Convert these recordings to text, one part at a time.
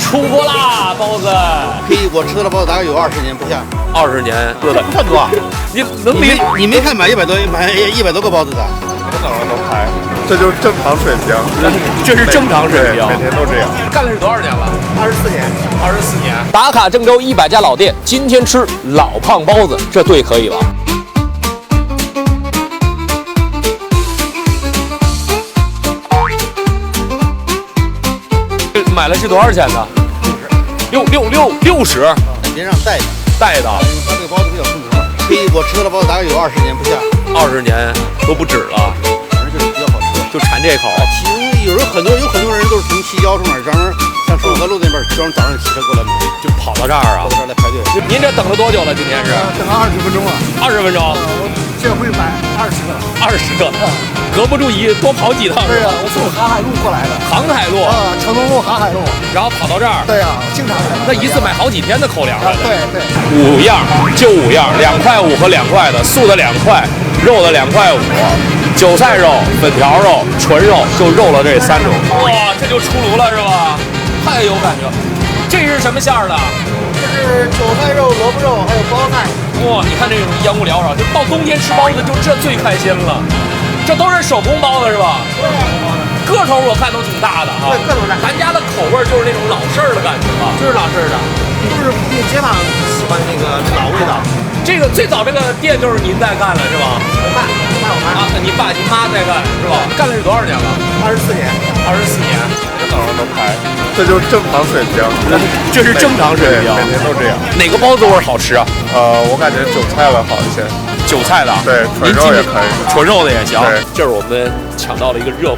出锅啦，包子！嘿，我吃的包子大概有20年不下。20年，对的，算多。你没看买100多个包子的？我早上都拍，这就是正常水平。这是正常水平，每天都这样。干了是多少年了24年。24年。打卡郑州100家老店，今天吃老胖包子，这对可以吧？买了是多少钱呢？60。别让带的。带的。它这个包子比较正宗。嘿，我吃的包子大概有20年不下。20年都不止了。反正就是比较好吃，就馋这口。其实有很多人都是从西郊上面专门像顺河路那边专门早上骑车过来买，就跑到这儿啊，到这儿来排队。您这等了多久了？今天是等了20分钟了。20分钟。这回买20个。20个，隔不住多跑几趟。对呀，我从航海路过来的。航海路啊，成都路航海路，然后跑到这儿。对呀，经常来。那一次买好几天的口粮了。对。5样，就5样，2块5和2块的，素的2块，肉的2块5，韭菜肉、粉条肉、纯肉，就肉了这3种。哇，这就出炉了是吧？太有感觉。这是什么馅儿的？这是韭菜肉、萝卜肉，还有包菜。哇，你看这种烟雾缭绕，就到冬天吃包子，就这最开心了。这都是手工包子是吧？个头我看都挺大的哈。对，个头大。咱家的口味就是那种老式儿的感觉吧？就是老式儿的，就是附近街坊喜欢那个老味道。这个最早这个店就是您在干了是吧？我妈啊，您爸您妈在干是吧？干了是多少年了？24年。24年。我早上都拍，这就是正常水平。这是正常水平，每天都这样。哪个包子味儿好吃啊？我感觉韭菜的好一些。韭菜的，对，纯肉也可以，纯肉的也行。对，这是我们抢到了一个热乎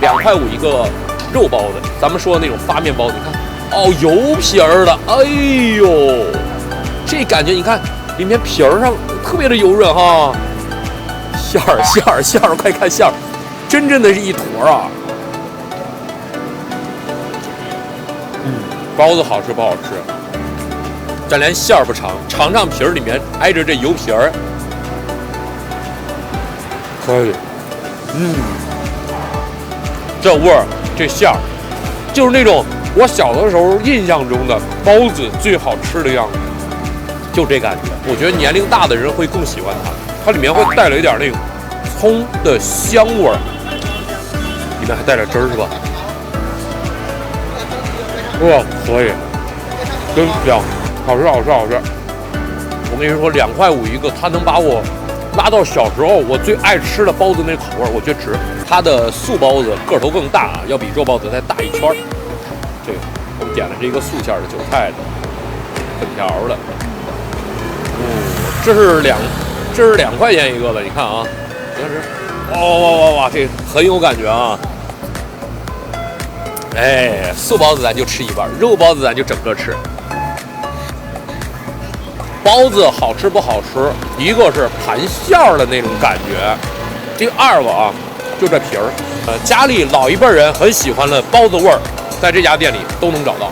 ，2块5一个肉包子。咱们说的那种发面包子，你看，哦，油皮儿的，哎呦，这感觉你看里面皮儿上特别的油润哈。馅儿，快看馅儿，真正的是一坨啊。包子好吃不好吃？咱连馅儿不尝，尝皮儿里面挨着这油皮儿。可以，这味儿，这馅儿，就是那种我小的时候印象中的包子最好吃的样子，就这感觉。我觉得年龄大的人会更喜欢它，它里面会带了一点那种葱的香味儿，里面还带点汁儿是吧？哇，可以，真香，好吃。我跟你说，2块5一个，它能把我拉到小时候我最爱吃的包子那口味，我觉得值。它的素包子个头更大啊，要比肉包子再大一圈。这个我们点的是一个素馅的韭菜的、粉条的。这是2块钱一个的，你看啊，哇，这很有感觉啊。哎，素包子咱就吃一半，肉包子咱就整个吃。包子好吃不好吃，一个是盘馅儿的那种感觉，第二个啊，就这皮儿。家里老一辈人很喜欢的包子味儿，在这家店里都能找到。